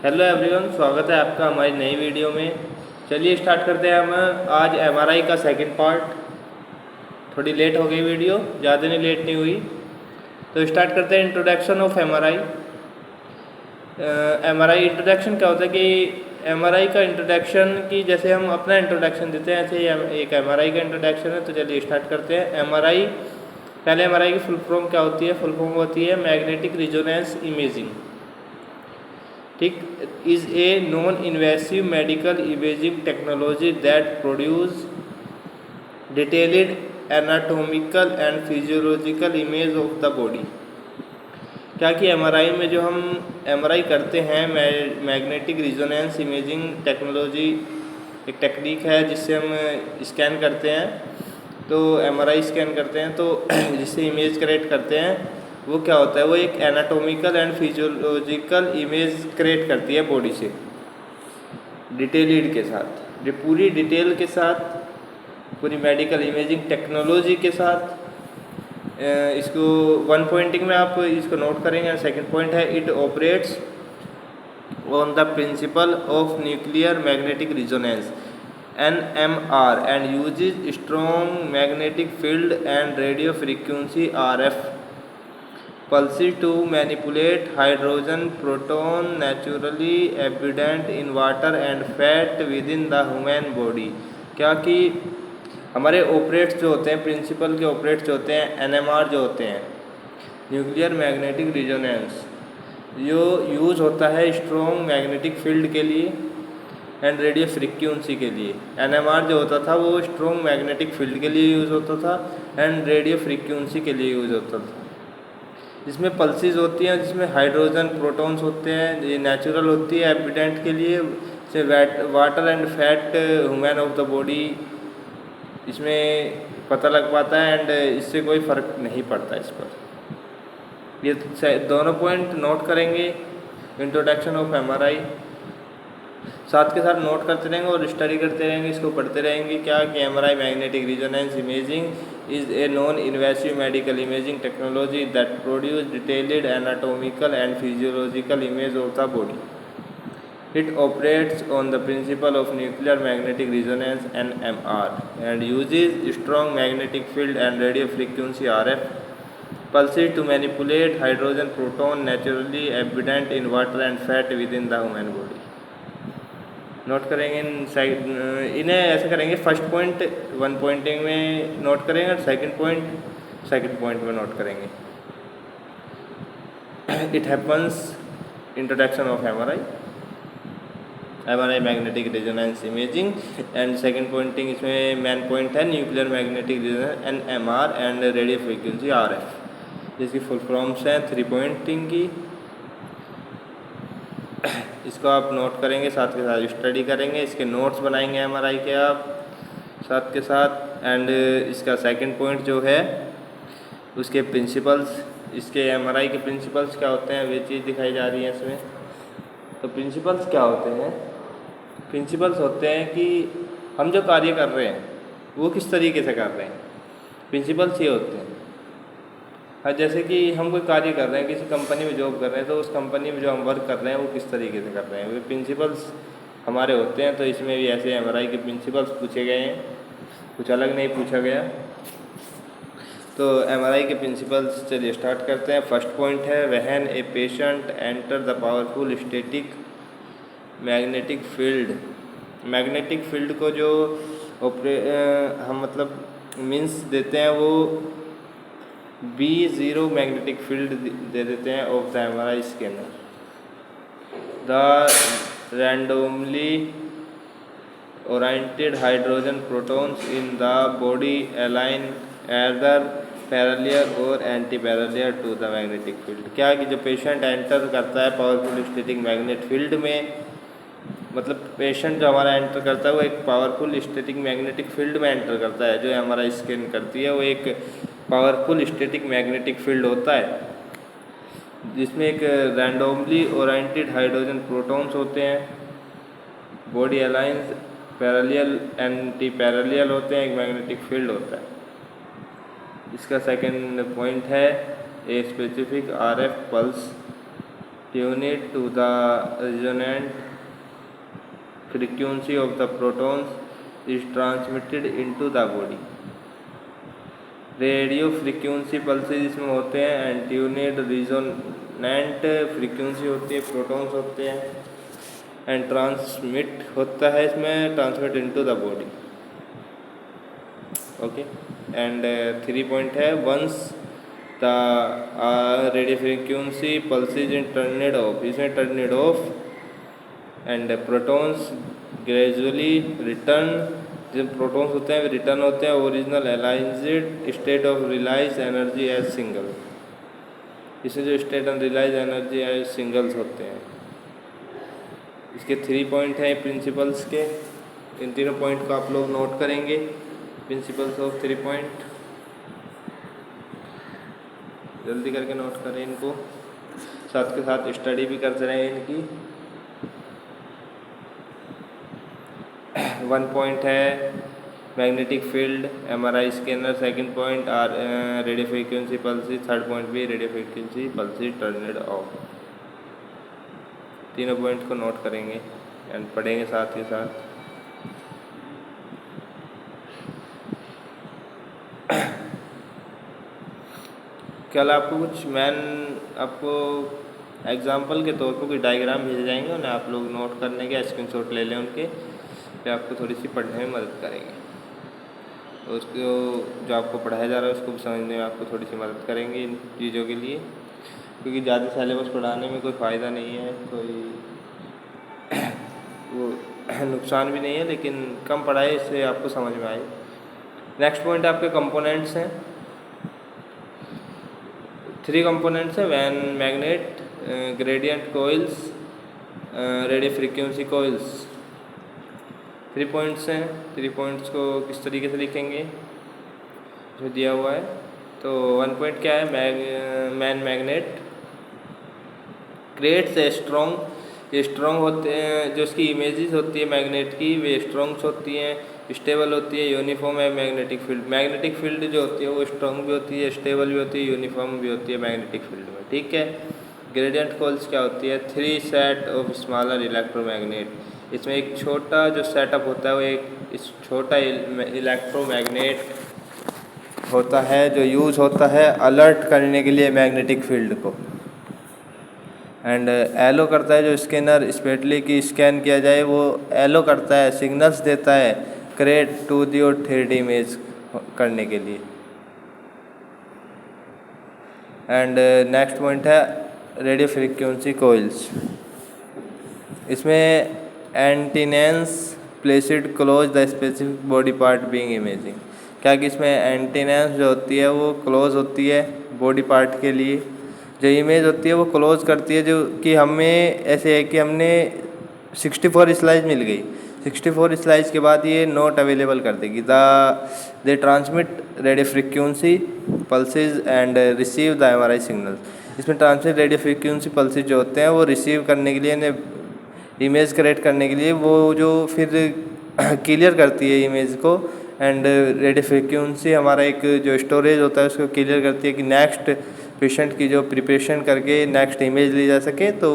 Hello everyone, स्वागत है आपका हमारी नई वीडियो में। चलिए स्टार्ट करते हैं हम आज एमआरआई का सेकंड पार्ट। थोड़ी लेट हो गई वीडियो, ज़्यादा नहीं लेट नहीं हुई। तो स्टार्ट करते हैं introduction of MRI. MRI introduction क्या होता है कि एमआरआई का इंट्रोडक्शन की जैसे हम अपना इंट्रोडक्शन देते हैं ऐसे एक एमआरआई का इंट्रोडक्शन है। तो चलिए स्टार्ट करते हैं। एमआरआई, पहले एमआरआई की फुल फॉर्म क्या होती है? फुल फॉर्म होती है मैग्नेटिक रिजोनेंस इमेजिंग। ठीक, is a non invasive medical imaging technology that produce detailed anatomical and physiological image of the body. क्या कि एमआरआई में जो हम एमआरआई करते हैं, मैग्नेटिक रिजोनेंस इमेजिंग टेक्नोलॉजी एक टेक्निक है जिससे हम स्कैन करते हैं। तो एमआरआई स्कैन करते हैं तो जिससे इमेज क्रिएट करते हैं, वो क्या होता है? वो एक anatomical and physiological image create करती है बॉडी से डिटेल्ड के साथ, जो पूरी डिटेल के साथ, पूरी मेडिकल इमेजिंग टेक्नोलॉजी के साथ। इसको वन पॉइंटिंग में आप इसको नोट करेंगे। सेकंड पॉइंट है, it operates on the principle of nuclear magnetic resonance NMR and uses strong magnetic field and radio frequency RF pulses to manipulate hydrogen proton naturally abundant in water and fat within the human body। क्या कि हमारे operates जो होते हैं, principal के operates जो होते हैं, NMR जो होते हैं, न्यूक्लियर मैग्नेटिक रिजोनेंस, जो यूज़ होता है स्ट्रॉन्ग मैग्नेटिक फील्ड के लिए एंड रेडियो फ्रीक्वेंसी के लिए। NMR जो होता था वो स्ट्रॉन्ग मैग्नेटिक फील्ड के लिए यूज़ होता था एंड रेडियो फ्रीक्वेंसी के लिए यूज़ होता था। जिसमें पल्सेस होती हैं, जिसमें हाइड्रोजन प्रोटॉन्स होते हैं, ये नेचुरल होती है एविडेंट के लिए, जैसे water and fat human of the body, इसमें पता लग पाता है एंड इससे कोई फ़र्क नहीं पड़ता इस पर। ये दोनों पॉइंट नोट करेंगे इंट्रोडक्शन ऑफ एमआरआई, साथ के साथ नोट करते रहेंगे और स्टडी करते रहेंगे, इसको पढ़ते रहेंगे। क्या कि MRI magnetic resonance imaging is a non invasive medical imaging technology that produce detailed anatomical and physiological image of the body. It operates on the principle of nuclear magnetic resonance NMR and uses strong magnetic field and radio frequency RF pulses to manipulate hydrogen proton naturally abundant in water and fat within the human body। Note करेंगे इन्हें ऐसे करेंगे। First point one pointing में note करेंगे और second point में note करेंगे। It happens, introduction of MRI magnetic resonance imaging and second pointing, इसमें मेन पॉइंट है nuclear magnetic resonance NMR and radio frequency RF, जिसकी फुल फॉर्म्स हैं 3 Poynting की। इसको आप नोट करेंगे, साथ के साथ स्टडी करेंगे, इसके नोट्स बनाएंगे एमआरआई के आप साथ के साथ। एंड इसका सेकंड पॉइंट जो है उसके प्रिंसिपल्स, इसके एमआरआई के प्रिंसिपल्स क्या होते हैं, वे चीज़ दिखाई जा रही है इसमें। तो प्रिंसिपल्स क्या होते हैं? प्रिंसिपल्स होते हैं कि हम जो कार्य कर रहे हैं वो किस तरीके से कर रहे हैं। प्रिंसिपल्स ये होते हैं, हाँ, जैसे कि हम कोई कार्य कर रहे हैं, किसी कंपनी में जॉब कर रहे हैं, तो उस कंपनी में जो हम वर्क कर रहे हैं वो किस तरीके से कर रहे हैं, वो प्रिंसिपल्स हमारे होते हैं। तो इसमें भी ऐसे एमआरआई के प्रिंसिपल्स पूछे गए हैं, कुछ अलग नहीं पूछा गया। तो एमआरआई के प्रिंसिपल्स चलिए स्टार्ट करते हैं। फर्स्ट पॉइंट है, when a patient enter the powerful static magnetic field. Magnetic field को जो हम मतलब मीन्स देते हैं वो B0 मैग्नेटिक फील्ड दे देते हैं of the MRI scanner. The randomly oriented hydrogen protons in the body align either parallel or anti parallel to the magnetic field. क्या कि जो पेशेंट एंटर करता है पावरफुल स्टैटिक मैग्नेट फील्ड में, मतलब पेशेंट जो हमारा एंटर करता है वो एक पावरफुल स्टैटिक मैग्नेटिक फील्ड में एंटर करता है। जो एमआरआई स्कैन करती है वो एक पावरफुल स्टैटिक मैग्नेटिक फील्ड होता है, जिसमें एक रैंडमली ओरिएंटेड हाइड्रोजन प्रोटॉन्स होते हैं, body aligns parallel anti parallel होते हैं, एक मैग्नेटिक फील्ड होता है। इसका सेकंड पॉइंट है, a specific RF pulse tuned to the resonant frequency of the protons is transmitted into the body. Radio frequency pulses इसमें होते हैं एंड ट्यूनेड रिजोनेंट फ्रीक्वेंसी होती है, प्रोटॉन्स होते हैं एंड ट्रांसमिट होता है इसमें, transmit into the body. Okay, and 3 point है, once the radio frequency pulses in turned off, इसमें turned off and protons gradually return, जब प्रोटॉन्स होते हैं वे रिटर्न होते हैं original aligned state of release energy as signal. इसमें जो state of release energy as signals होते हैं। इसके 3 पॉइंट हैं प्रिंसिपल्स के, इन तीनों पॉइंट को आप लोग नोट करेंगे, प्रिंसिपल्स ऑफ 3 पॉइंट। जल्दी करके नोट करें इनको, साथ के साथ स्टडी भी करते रहें इनकी। 1 पॉइंट है magnetic field, MRI scanner. 2nd point are radio frequency pulses. 3rd point भी radio frequency pulses turned off. तीनों पॉइंट को नोट करेंगे एंड पढ़ेंगे साथ के साथ। कल आपको कुछ आपको एग्जाम्पल के तौर पर कुछ डायग्राम भेजे जाएंगे, उन्हें आप लोग नोट करने के स्क्रीनशॉट ले लें उनके, फिर आपको थोड़ी सी पढ़ने में मदद करेंगे। तो उसको जो आपको पढ़ाया जा रहा है उसको समझने में आपको थोड़ी सी मदद करेंगे इन चीज़ों के लिए, क्योंकि ज़्यादा सिलेबस पढ़ाने में कोई फ़ायदा नहीं है, कोई वो नुकसान भी नहीं है, लेकिन कम पढ़ाए इससे आपको समझ में आए। नेक्स्ट पॉइंट आपके कंपोनेंट्स हैं। 3 कंपोनेंट्स हैं, one magnet, gradient coils, radio frequency coils. 3 points हैं। 3 पॉइंट्स को किस तरीके से लिखेंगे जो दिया हुआ है। तो 1 पॉइंट क्या है, man magnet creates a strong, ये स्ट्रॉन्ग होते हैं, जो इसकी इमेजेस होती है मैग्नेट की वे स्ट्रॉन्ग्स होती हैं, स्टेबल होती है, यूनिफॉर्म है मैग्नेटिक फील्ड। मैग्नेटिक फील्ड जो होती है वो स्ट्रॉन्ग भी होती है, स्टेबल भी होती है, यूनिफॉर्म भी होती है मैग्नेटिक फील्ड में, ठीक है। ग्रेडियंट कोइल्स क्या होती है, 3 सेट ऑफ स्मॉलर इलेक्ट्रोमैग्नेट, इसमें एक छोटा जो सेटअप होता है वो एक इस छोटा इलेक्ट्रोमैग्नेट होता है जो यूज़ होता है अलर्ट करने के लिए मैग्नेटिक फील्ड को, एंड एलो करता है, जो स्कैनर स्पेशली की स्कैन किया जाए वो एलो करता है, सिग्नल्स देता है क्रिएट 2D और 3D इमेज करने के लिए। एंड नेक्स्ट पॉइंट है रेडियो फ्रीक्वेंसी कोइल्स, इसमें antennas placed close the specific body part being imaging, क्या कि इसमें एंटीनेंस जो होती है वो क्लोज होती है बॉडी पार्ट के लिए, जो इमेज होती है वो क्लोज करती है, जो कि हमें ऐसे है कि हमने 64 स्लाइस मिल गई, 64 स्लाइस के बाद ये नोट अवेलेबल कर देगी। They transmit radio frequency pulses and receive the MRI signal, इसमें ट्रांसमिट रेडियो फ्रीक्वेंसी पल्सेज जो होते हैं वो रिसीव करने के लिए, इमेज क्रिएट करने के लिए, वो जो फिर क्लियर करती है इमेज को, एंड रेडियो फ्रीक्वेंसी हमारा एक जो स्टोरेज होता है उसको क्लियर करती है कि नेक्स्ट पेशेंट की जो प्रिपरेशन करके नेक्स्ट इमेज ली जा सके, तो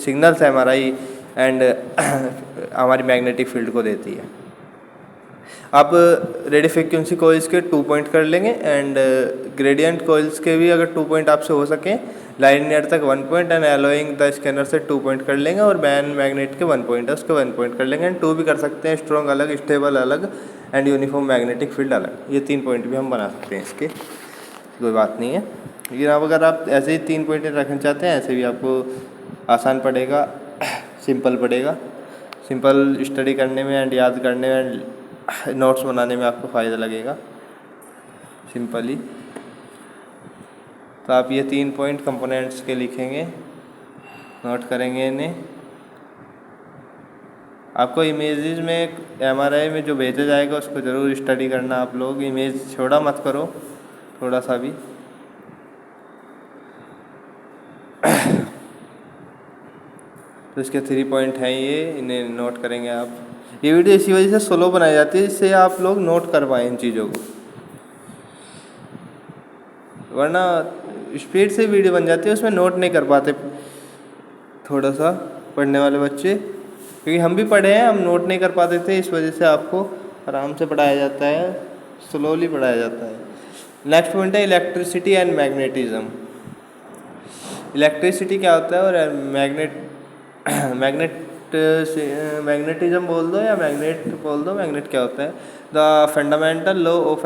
सिग्नल्स MRI एंड हमारी मैग्नेटिक फील्ड को देती है। अब रेडियो फ्रीक्वेंसी कोइल्स के 2 पॉइंट कर लेंगे, एंड ग्रेडियंट कोइल्स के भी अगर 2 पॉइंट आपसे हो सके, लाइनियर तक 1 point and allowing the scanner से 2 पॉइंट कर लेंगे, और मैन मैग्नेट के 1 पॉइंट है उसके 1 पॉइंट कर लेंगे, एंड 2 भी कर सकते हैं, स्ट्रॉन्ग अलग, स्टेबल अलग एंड यूनिफॉर्म मैग्नेटिक फील्ड अलग। ये 3 पॉइंट भी हम बना सकते हैं, इसके कोई बात नहीं है। लेकिन अब अगर आप ऐसे ही 3 पॉइंट रखना चाहते हैं, ऐसे भी आपको आसान पड़ेगा, सिंपल पड़ेगा, सिंपल स्टडी करने में एंड याद करने में एंड नोट्स बनाने में आपको फ़ायदा लगेगा सिंपली। तो आप ये 3 पॉइंट कंपोनेंट्स के लिखेंगे, नोट करेंगे इन्हें। आपको इमेजेस में MRI में जो भेजा जाएगा उसको ज़रूर स्टडी करना आप लोग, इमेज छोड़ा मत करो थोड़ा सा भी। तो इसके 3 पॉइंट हैं ये, इन्हें नोट करेंगे आप। ये वीडियो इसी वजह से स्लो बनाई जाती है जिससे आप लोग नोट कर पाएँ इन चीज़ों को, वरना स्पीड से वीडियो बन जाती है उसमें नोट नहीं कर पाते। थोड़ा सा पढ़ने वाले बच्चे, क्योंकि हम भी पढ़े हैं, हम नोट नहीं कर पाते थे, इस वजह से आपको आराम से पढ़ाया जाता है, स्लोली पढ़ाया जाता है। नेक्स्ट पॉइंट है इलेक्ट्रिसिटी एंड मैग्नेटिज्म। इलेक्ट्रिसिटी क्या होता है और मैग्नेटिज्म बोल दो या मैग्नेट बोल दो। मैग्नेट क्या होता है? The fundamental law of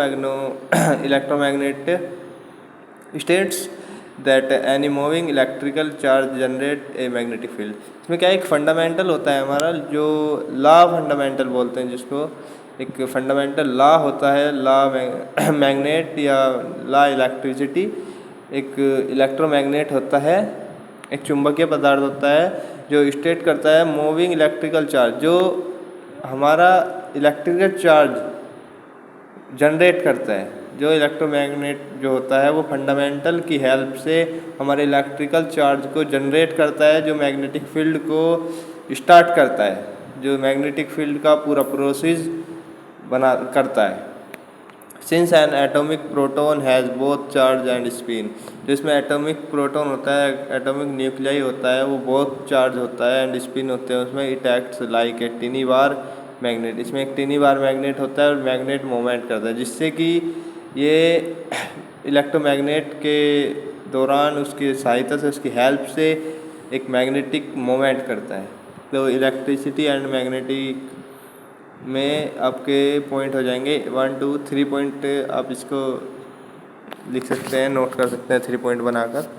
electromagnet states that any moving electrical charge generate a magnetic field. इसमें क्या एक फंडामेंटल होता है हमारा, जो लॉ फंडामेंटल बोलते हैं जिसको, एक फंडामेंटल लॉ होता है, लॉ मैग्नेट या लॉ इलेक्ट्रिसिटी। एक इलेक्ट्रोमैग्नेट होता है, एक चुंबकीय पदार्थ होता है जो स्टेट करता है मूविंग इलेक्ट्रिकल चार्ज, जो हमारा इलेक्ट्रिकल चार्ज जनरेट करता है। जो इलेक्ट्रोमैग्नेट जो होता है वो फंडामेंटल की हेल्प से हमारे इलेक्ट्रिकल चार्ज को जनरेट करता है, जो मैग्नेटिक फील्ड को स्टार्ट करता है, जो मैग्नेटिक फील्ड का पूरा प्रोसेस बना करता है। Since N atomic proton has both charge and spin, जो इसमें एटॉमिक प्रोटॉन होता है, एटॉमिक न्यूक्लियाई होता है, वो बहुत चार्ज होता है एंड स्पिन होते हैं उसमें। It acts like a टिनी bar magnet, इसमें एक टिनी बार मैग्नेट होता है और मैग्नेट मूवमेंट करता है, जिससे कि ये इलेक्ट्रोमैग्नेट के दौरान उसकी सहायता से, उसकी हेल्प से एक मैग्नेटिक मूवमेंट करता है। तो इलेक्ट्रिसिटी एंड मैग्नेटिक में आपके पॉइंट हो जाएंगे 1 2 3 पॉइंट, आप इसको लिख सकते हैं, नोट कर सकते हैं 3 पॉइंट बनाकर।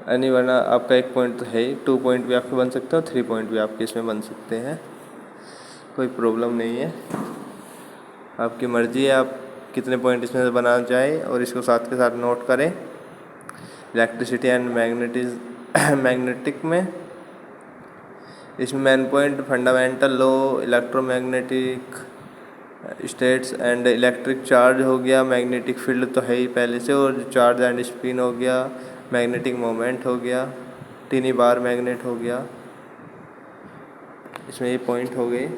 यानी वरना आपका 1 पॉइंट तो है ही, 2 पॉइंट भी आपके बन सकते हो, 3 पॉइंट भी आपके इसमें बन सकते हैं, कोई प्रॉब्लम नहीं है, आपकी मर्ज़ी है आप कितने पॉइंट इसमें से बनाना चाहें। और इसको साथ के साथ नोट करें। इलेक्ट्रिसिटी एंड मैग्नेटिक में इसमें main point fundamental law, electromagnetic states and electric charge हो गया, मैग्नेटिक फील्ड तो है ही पहले से, और चार्ज एंड स्पिन हो गया, मैग्नेटिक मोमेंट हो गया, टिनी बार मैग्नेट हो गया। इसमें ये पॉइंट हो गए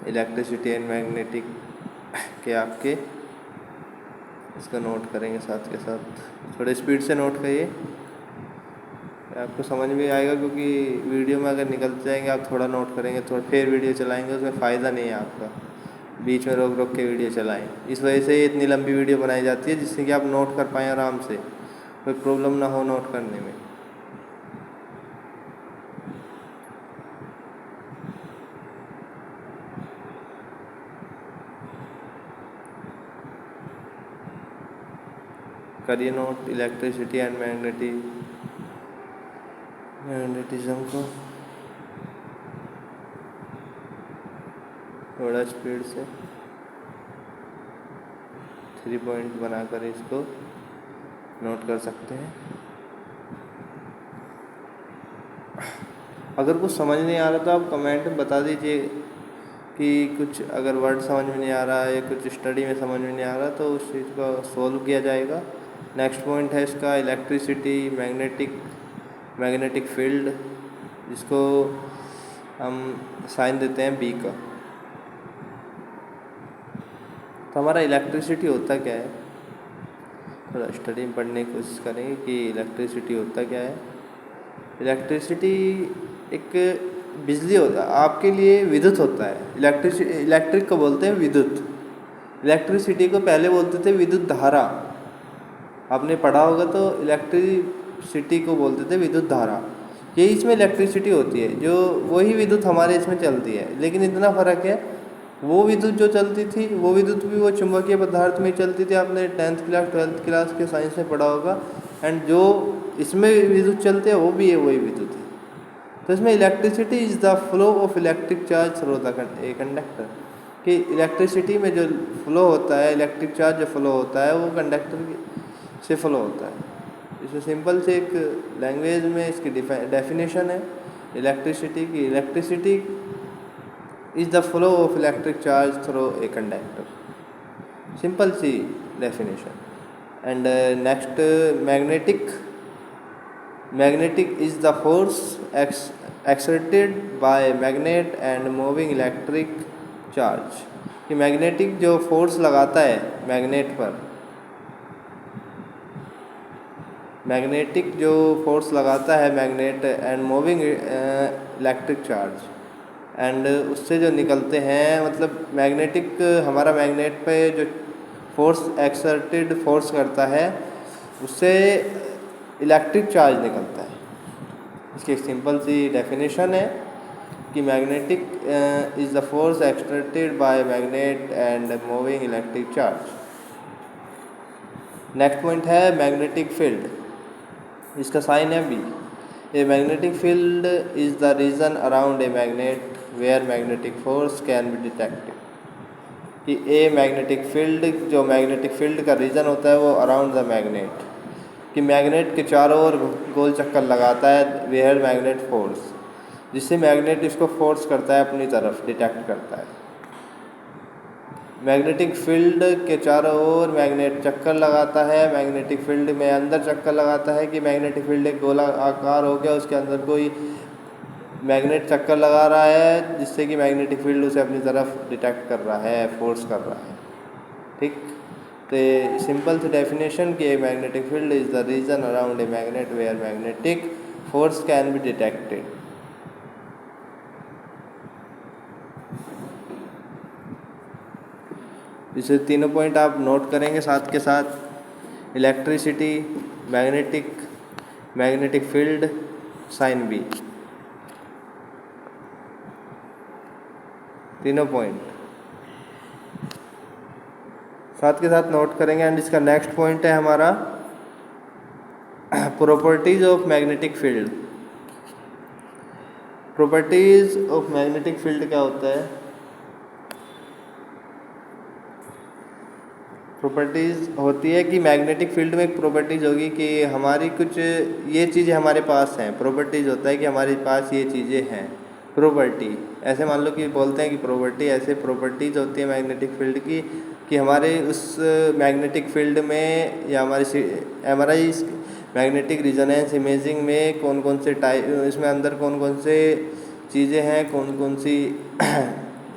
इलेक्ट्रिसिटी एंड मैग्नेटिक के आपके, इसका नोट करेंगे साथ के साथ, थोड़े स्पीड से नोट करिए, आपको समझ में आएगा, क्योंकि वीडियो में अगर निकल जाएंगे आप थोड़ा नोट करेंगे तो फिर वीडियो चलाएंगे, उसमें फ़ायदा नहीं है आपका, बीच में रोक रोक के वीडियो चलाएं। इस वजह से इतनी लंबी वीडियो बनाई जाती है, जिससे कि आप नोट कर पाएँ आराम से, कोई प्रॉब्लम ना हो नोट करने में। करिए नोट इलेक्ट्रिसिटी एंड मैग्नेटिज्म को, थोड़ा स्पीड से 3 पॉइंट बनाकर इसको नोट कर सकते हैं। अगर कुछ समझ नहीं आ रहा तो आप कमेंट में बता दीजिए कि कुछ अगर वर्ड समझ में नहीं आ रहा है, कुछ स्टडी में समझ में नहीं आ रहा, तो उस चीज़ को सोल्व किया जाएगा। नेक्स्ट पॉइंट है इसका इलेक्ट्रिसिटी, मैग्नेटिक फील्ड, जिसको हम साइन देते हैं बी का। तो हमारा इलेक्ट्रिसिटी होता क्या है, थोड़ा स्टडी में पढ़ने की कोशिश करेंगे कि इलेक्ट्रिसिटी होता क्या है। इलेक्ट्रिसिटी एक बिजली होता है, आपके लिए विद्युत होता है। इलेक्ट्रिक को बोलते हैं विद्युत, इलेक्ट्रिसिटी को पहले बोलते थे विद्युत धारा, आपने पढ़ा होगा। तो इलेक्ट्रिसिटी को बोलते थे विद्युत धारा, ये इसमें इलेक्ट्रिसिटी होती है, जो वही विद्युत हमारे इसमें चलती है। लेकिन इतना फ़र्क है, वो विद्युत जो चलती थी, वो विद्युत भी वो चुंबकीय पदार्थ में चलती थी, आपने 10th क्लास 12th क्लास के साइंस में पढ़ा होगा। एंड जो इसमें विद्युत चलते हैं वो भी है वही विद्युत है। तो इसमें electricity is the flow of electric charge through the conductor, कि इलेक्ट्रिसिटी में जो फ्लो होता है, इलेक्ट्रिक चार्ज जो फ्लो होता है वो कंडक्टर से फ्लो होता है। इसमें सिंपल से एक लैंग्वेज में इसकी डेफिनेशन है इलेक्ट्रिसिटी की। Electricity is the flow of electric charge through a conductor, simple सी definition. And next magnetic is the force exerted by magnet and moving electric charge, कि मैग्नेटिक जो फोर्स लगाता है मैग्नेट पर, मैग्नेटिक जो force लगाता है magnet and moving electric charge and उससे जो निकलते हैं मतलब मैग्नेटिक हमारा मैग्नेट पे जो फोर्स एक्सर्टेड फोर्स करता है उससे इलेक्ट्रिक चार्ज निकलता है। इसकी एक सिंपल सी डेफिनेशन है कि magnetic is the force exerted by magnet and moving electric charge. Next point है मैग्नेटिक फील्ड, इसका साइन है B. A magnetic field is the region around a magnet where magnetic force can be detected. कि a magnetic field जो magnetic field का region होता है वो around the magnet, कि मैग्नेट के चारों ओर गोल चक्कर लगाता है वेयर मैग्नेट फोर्स, जिससे मैग्नेट इसको फोर्स करता है अपनी तरफ, डिटेक्ट करता है। मैग्नेटिक फील्ड के चारों ओर मैग्नेट चक्कर लगाता है, मैग्नेटिक फील्ड में अंदर चक्कर लगाता है कि मैग्नेटिक फील्ड एक गोला आकार हो गया, उसके अंदर कोई मैग्नेट चक्कर लगा रहा है जिससे कि मैग्नेटिक फील्ड उसे अपनी तरफ डिटेक्ट कर रहा है, फोर्स कर रहा है। ठीक, तो सिंपल सी डेफिनेशन कि a magnetic field is the region around a magnet where magnetic force can be detected. इसे तीनों पॉइंट आप नोट करेंगे साथ के साथ, electricity, magnetic field, sign B, तीनों पॉइंट साथ के साथ नोट करेंगे। एंड इसका नेक्स्ट पॉइंट है हमारा properties of magnetic field. Properties of magnetic field क्या होता है? प्रॉपर्टीज़ होती है कि मैग्नेटिक फील्ड में एक प्रॉपर्टीज़ होगी कि हमारी कुछ ये चीज़ें हमारे पास हैं। प्रॉपर्टीज़ होता है कि हमारे पास ये चीज़ें हैं। प्रॉपर्टी ऐसे मान लो कि बोलते हैं कि प्रॉपर्टी, ऐसे प्रॉपर्टीज़ होती है मैग्नेटिक फील्ड की कि हमारे उस मैग्नेटिक फील्ड में या हमारी MRI मैग्नेटिक रिजोनेंस इमेजिंग में कौन कौन से टाइप, इसमें अंदर कौन कौन से चीज़ें हैं, कौन कौन सी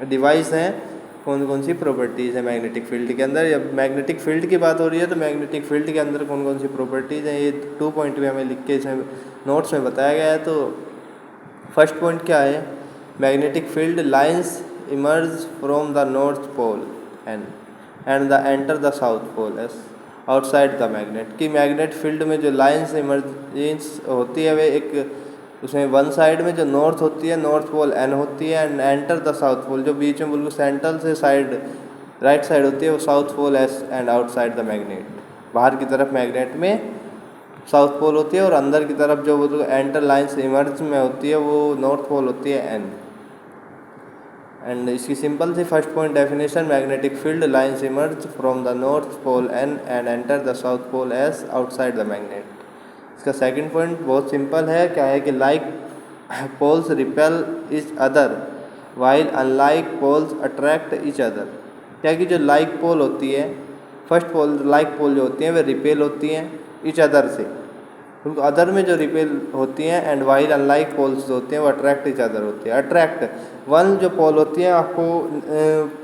डिवाइस हैं, कौन कौन सी प्रॉपर्टीज़ है मैग्नेटिक फील्ड के अंदर। जब मैग्नेटिक फील्ड की बात हो रही है तो मैग्नेटिक फील्ड के अंदर कौन कौन सी प्रॉपर्टीज़ हैं, ये 2 पॉइंट में हमें लिख के इसमें नोट्स में बताया गया है। तो फर्स्ट पॉइंट क्या है? Magnetic field lines emerge from the north pole and the enter the south pole S outside the magnet. कि मैग्नेट फील्ड में जो लाइंस इमर्जेंस होती है वे एक उसमें वन साइड में जो नॉर्थ होती है, नॉर्थ पोल N होती है, and enter the south pole जो बीच में बिल्कुल सेंट्रल से साइड राइट साइड होती है वो south pole S and outside the magnet. बाहर की तरफ मैग्नेट में साउथ पोल होती है और अंदर की तरफ जो वो एंटर लाइन्स इमर्ज में होती है वो नॉर्थ पोल होती है N। एंड इसकी सिंपल सी first point definition, magnetic field lines emerge from the north pole N and enter the south pole S outside the magnet. इसका सेकंड पॉइंट बहुत सिंपल है, क्या है कि like poles repel each other while unlike poles attract each other. क्या कि जो like pole होती है, फर्स्ट पोल लाइक पोल जो होती हैं वे रिपेल होती हैं ईच अदर से, उनको अदर में जो रिपेल होती हैं, एंड वाइल अनलाइक पोल्स जो होती हैं वो अट्रैक्ट ईच अदर होती है। अट्रैक्ट वन जो पोल होती है, आपको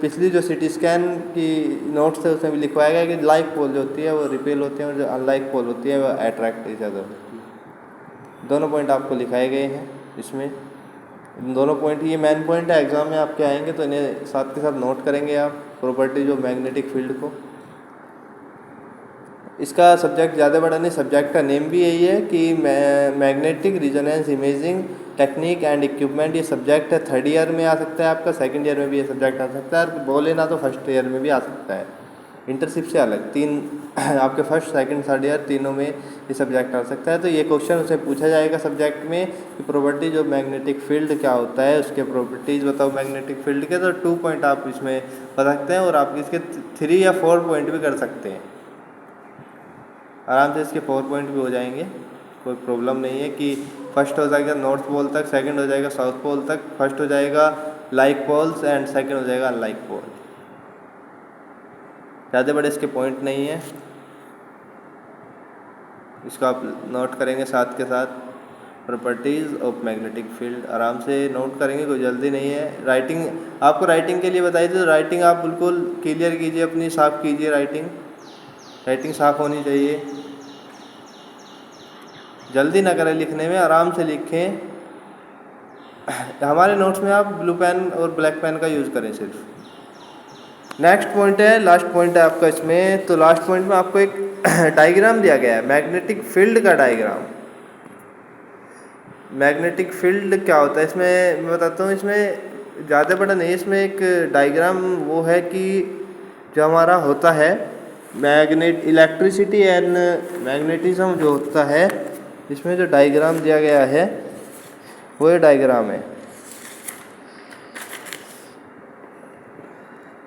पिछली जो CT स्कैन की नोट्स है उसमें भी लिखवाया गया कि लाइक पोल जो होती है वो रिपेल होती है और जो अनलाइक पोल होती है वो अट्रैक्ट ईच अदर होती है। दोनों पॉइंट आपको लिखाए गए हैं इसमें, इन दोनों पॉइंट ये मेन पॉइंट है, एग्जाम में आपके आएंगे तो इन्हें साथ के साथ नोट करेंगे आप, प्रॉपर्टीज ऑफ मैग्नेटिक फील्ड को। इसका सब्जेक्ट ज़्यादा बड़ा नहीं, सब्जेक्ट का नेम भी यही है कि magnetic resonance imaging technique and equipment, ये सब्जेक्ट है। 3rd ईयर में आ सकता है आपका, 2nd ईयर में भी ये सब्जेक्ट आ सकता है, बोले ना तो 1st ईयर में भी आ सकता है। इंटरशिप से अलग 3 आपके 1st, 2nd, 3rd ईयर तीनों में ये सब्जेक्ट आ सकता है। तो ये क्वेश्चन उसे पूछा जाएगा सब्जेक्ट में कि प्रॉपर्टीज ऑफ मैग्नेटिक फील्ड क्या होता है, उसके प्रॉपर्टीज़ बताओ मैग्नेटिक फील्ड के। तो 2 पॉइंट आप इसमें बता सकते हैं और आप इसके 3 या 4 पॉइंट भी कर सकते हैं आराम से। इसके 4 पॉइंट भी हो जाएंगे, कोई प्रॉब्लम नहीं है। कि फर्स्ट हो जाएगा नॉर्थ पोल तक, सेकंड हो जाएगा साउथ पोल तक, फर्स्ट हो जाएगा लाइक पोल्स एंड सेकंड हो जाएगा अनलाइक पोल। ज़्यादा बड़े इसके पॉइंट नहीं है, इसको आप नोट करेंगे साथ के साथ। प्रॉपर्टीज़ ऑफ मैग्नेटिक फील्ड आराम से नोट करेंगे, कोई जल्दी नहीं है। राइटिंग आपको राइटिंग के लिए बताई थी, तो राइटिंग आप बिल्कुल क्लियर कीजिए, अपनी साफ़ कीजिए, राइटिंग साफ़ होनी चाहिए। जल्दी ना करें लिखने में, आराम से लिखें। हमारे नोट्स में आप ब्लू पेन और ब्लैक पेन का यूज़ करें सिर्फ। नेक्स्ट पॉइंट है, लास्ट पॉइंट है आपका इसमें। तो लास्ट पॉइंट में आपको एक डायग्राम दिया गया है, मैग्नेटिक फील्ड का डायग्राम। मैग्नेटिक फील्ड क्या होता है इसमें मैं बताता हूँ। इसमें ज़्यादा बड़ा नहीं, इसमें एक डायग्राम वो है कि जो हमारा होता है इलेक्ट्रिसिटी एंड मैग्नेटिज्म जो होता है, इसमें जो डायग्राम दिया गया है वो ये डायग्राम है।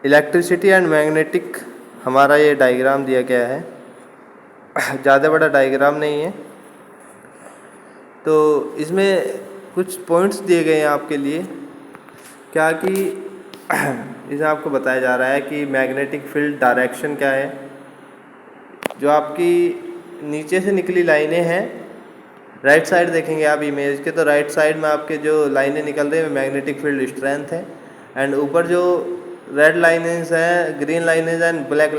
इलेक्ट्रिसिटी एंड मैग्नेटिक हमारा ये डायग्राम दिया गया है। ज़्यादा बड़ा डायग्राम नहीं है। तो इसमें कुछ पॉइंट्स दिए गए हैं आपके लिए, क्या कि इसमें आपको बताया जा रहा है कि मैग्नेटिक फील्ड डायरेक्शन क्या है। जो आपकी नीचे से निकली लाइनें हैं, राइट साइड देखेंगे आप इमेज के, तो राइट साइड में आपके जो लाइनें निकल रही है मैग्नेटिक फील्ड स्ट्रेंथ है। एंड ऊपर जो रेड लाइनें हैं, ग्रीन लाइनें एंड ब्लैक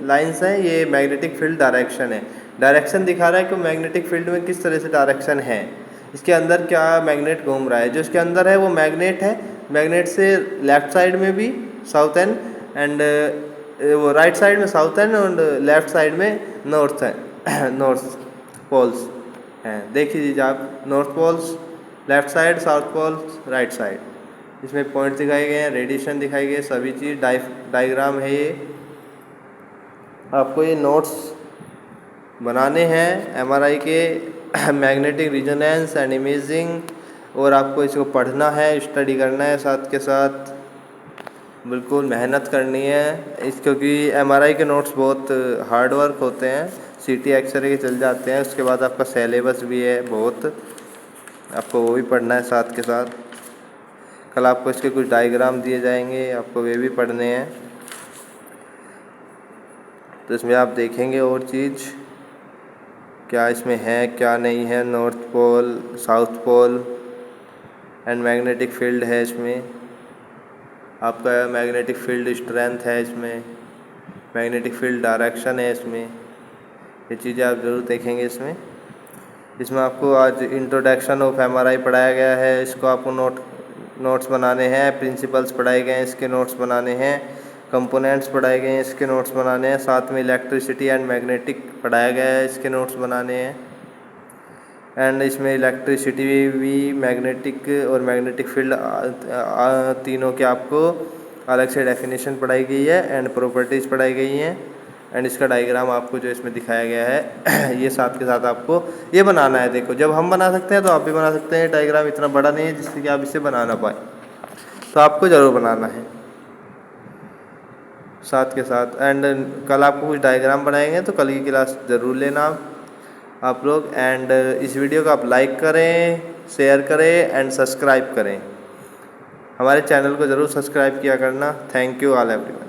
लाइन्स हैं, ये मैग्नेटिक फील्ड डायरेक्शन है। डायरेक्शन दिखा रहा है कि मैग्नेटिक फील्ड में किस तरह से डायरेक्शन है, इसके अंदर क्या मैग्नेट घूम रहा है। जो इसके अंदर है वो मैग्नेट है। मैग्नेट से लेफ्ट साइड में भी साउथ एंड वो राइट साइड में साउथ एंड लेफ्ट साइड में नॉर्थ है नॉर्थ पोल्स हैं। देख लीजिए आप, north poles left side, south poles right side. इसमें पॉइंट दिखाए गए हैं, रेडिएशन दिखाई गई है, सभी चीज़ डायग्राम है ये। आपको ये नोट्स बनाने हैं एमआरआई के मैग्नेटिक रिजोनेंस एंड इमेजिंग, और आपको इसको पढ़ना है, स्टडी करना है, साथ के साथ बिल्कुल मेहनत करनी है इस, क्योंकि एमआरआई के नोट्स बहुत हार्ड वर्क होते हैं। सीटी एक्सरे के चल जाते हैं। उसके बाद आपका सिलेबस भी है बहुत, आपको वो भी पढ़ना है साथ के साथ। कल आपको इसके कुछ डायग्राम दिए जाएंगे, आपको वे भी पढ़ने हैं। तो इसमें आप देखेंगे और चीज़ क्या इसमें है क्या नहीं है। North pole, south pole and magnetic field है इसमें। आपका मैग्नेटिक फील्ड स्ट्रेंथ है इसमें, मैग्नेटिक फील्ड डायरेक्शन है इसमें। ये चीज़ें आप ज़रूर देखेंगे इसमें आपको आज इंट्रोडक्शन ऑफ एमआरआई पढ़ाया गया है। इसको आपको नोट्स बनाने हैं। प्रिंसिपल्स पढ़ाए गए हैं, इसके नोट्स बनाने हैं। कंपोनेंट्स पढ़ाए गए हैं, इसके नोट्स बनाने हैं। साथ में इलेक्ट्रिसिटी एंड मैग्नेटिक पढ़ाया गया है, इसके नोट्स बनाने हैं। एंड इसमें इलेक्ट्रिसिटी भी, मैग्नेटिक और मैग्नेटिक फील्ड तीनों के आपको अलग से डेफिनेशन पढ़ाई गई है एंड प्रॉपर्टीज़ पढ़ाई गई हैं। एंड इसका डायग्राम आपको जो इसमें दिखाया गया है ये साथ के साथ आपको ये बनाना है। देखो, जब हम बना सकते हैं तो आप भी बना सकते हैं। डायग्राम इतना बड़ा नहीं है जिससे कि आप इसे बना ना पाए, तो आपको ज़रूर बनाना है साथ के साथ। एंड कल आपको कुछ डायग्राम बनाएंगे, तो कल की क्लास ज़रूर लेना आप लोग। एंड इस वीडियो को आप लाइक करें, शेयर करें एंड सब्सक्राइब करें। हमारे चैनल को ज़रूर सब्सक्राइब किया करना। Thank you all everyone.